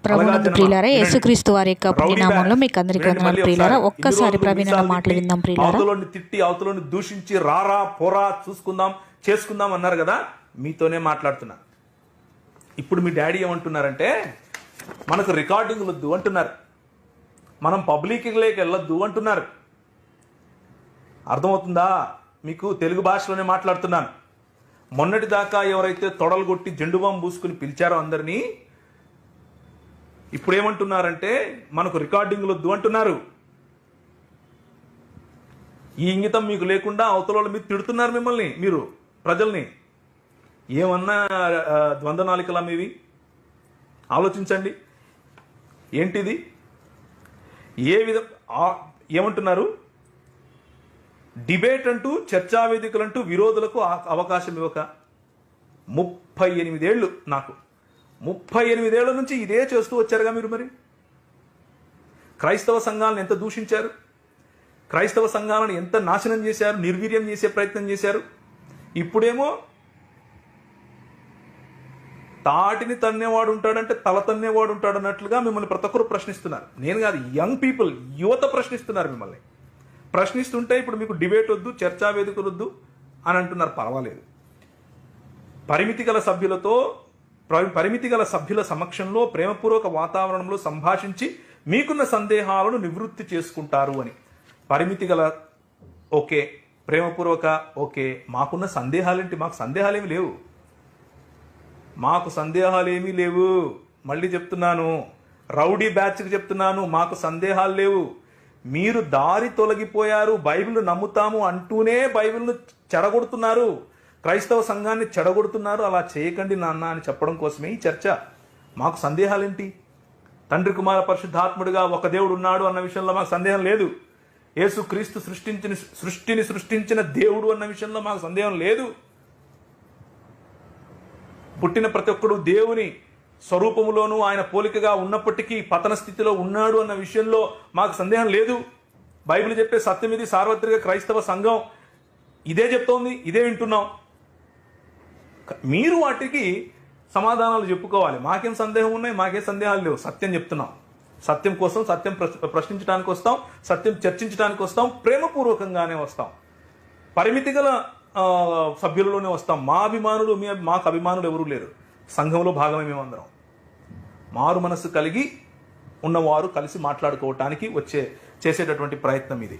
ప్రభునందు ప్రియులారా, యేసుక్రీస్తు వారి యొక్క పుణ్యనామంలో మీకు అందరికీ వందనాలు ప్రియులారా. ఒక్కసారి ప్రవీణ మాటలు విందాం ప్రియులారా. అవతలోని తిట్టి అవతలోని దూషించి రారా పోరా చూసుకుందాం చేసుకుందాం అన్నారు కదా, మీతోనే మాట్లాడుతున్నా. ఇప్పుడు మీ డాడీ ఏమంటున్నారంటే మనకు రికార్డింగ్లు వద్దు అంటున్నారు, మనం పబ్లిక్లోకి వెళ్ళొద్దు అంటున్నారు. అర్థమవుతుందా మీకు? తెలుగు భాషలోనే మాట్లాడుతున్నాను. మొన్నటి దాకా ఎవరైతే తొడలు కొట్టి జెండు బాంబు పూసుకుని పిలిచారో అందరినీ, ఇప్పుడు ఏమంటున్నారంటే మనకు రికార్డింగ్లు వద్దు అంటున్నారు. ఈ ఇంగితం మీకు లేకుండా అవతల మీరు తిడుతున్నారు మిమ్మల్ని, మీరు ప్రజల్ని. ఏమన్నా ద్వంద్వ నాలికలా మీవి? ఆలోచించండి. ఏంటిది? ఏ ఏమంటున్నారు? డిబేట్ అంటూ, చర్చా వేదికలంటూ విరోధులకు అవకాశం ఇవ్వక 38 ఏళ్ళు, నాకు 38 ఏళ్ల నుంచి ఇదే చేస్తూ వచ్చారుగా మీరు. మరి క్రైస్తవ సంఘాలను ఎంత దూషించారు, క్రైస్తవ సంఘాలను ఎంత నాశనం చేశారు, నిర్వీర్యం చేసే ప్రయత్నం చేశారు. ఇప్పుడేమో తాటిని తన్నేవాడు ఉంటాడంటే తల తన్నేవాడు ఉంటాడు అన్నట్లుగా మిమ్మల్ని ప్రతి ఒక్కరు ప్రశ్నిస్తున్నారు. నేను కాదు, యంగ్ పీపుల్, యువత ప్రశ్నిస్తున్నారు మిమ్మల్ని. ప్రశ్నిస్తుంటే ఇప్పుడు మీకు డిబేట్ వద్దు, చర్చా వేదికలు వద్దు అని అంటున్నారు. పర్వాలేదు, పరిమితి గల సభ్యుల సమక్షంలో ప్రేమపూర్వక వాతావరణంలో సంభాషించి మీకున్న సందేహాలను నివృత్తి చేసుకుంటారు అని. పరిమితి గల ఓకే, ప్రేమపూర్వక ఓకే, మాకున్న సందేహాలేంటి? మాకు సందేహాలేమి లేవు, మాకు సందేహాలేమీ లేవు. మళ్ళీ చెప్తున్నాను, రౌడీ బ్యాచ్కి చెప్తున్నాను, మాకు సందేహాలు లేవు. మీరు దారి తొలగిపోయారు, బైబిల్ నమ్ముతాము అంటూనే బైబిల్ను చెడగొడుతున్నారు, క్రైస్తవ సంఘాన్ని చెడగొడుతున్నారు. అలా చేయకండి నాన్న అని చెప్పడం కోసమే ఈ చర్చ. మాకు సందేహాలేంటి? తండ్రి కుమార పరిశుద్ధాత్ముడిగా ఒక దేవుడు ఉన్నాడు అన్న విషయంలో మాకు సందేహం లేదు. యేసు క్రీస్తు సృష్టిని సృష్టించిన దేవుడు అన్న విషయంలో మాకు సందేహం లేదు. పుట్టిన ప్రతి ఒక్కడు దేవుని స్వరూపములోనూ ఆయన పోలికగా ఉన్నప్పటికీ పతన స్థితిలో ఉన్నాడు అన్న విషయంలో మాకు సందేహం లేదు. బైబిల్ చెప్పే సత్యం ఇది. సార్వత్రిక క్రైస్తవ సంఘం ఇదే చెప్తోంది, ఇదే వింటున్నాం. మీరు వాటికి సమాధానాలు చెప్పుకోవాలి. మాకేం సందేహం ఉన్నాయి, మాకేం సందేహాలు లేవు. సత్యం చెప్తున్నాం. సత్యం కోసం, సత్యం ప్రశ్నించడానికి వస్తాం, సత్యం చర్చించడానికి వస్తాం, ప్రేమపూర్వకంగానే వస్తాం, పరిమితి గల సభ్యులలోనే వస్తాం. మా అభిమానులు, మాకు అభిమానులు ఎవరూ లేరు. సంఘంలో భాగమే మేమందరం. మారు మనస్సు కలిగి ఉన్నవారు కలిసి మాట్లాడుకోవటానికి చేసేటటువంటి ప్రయత్నం ఇది.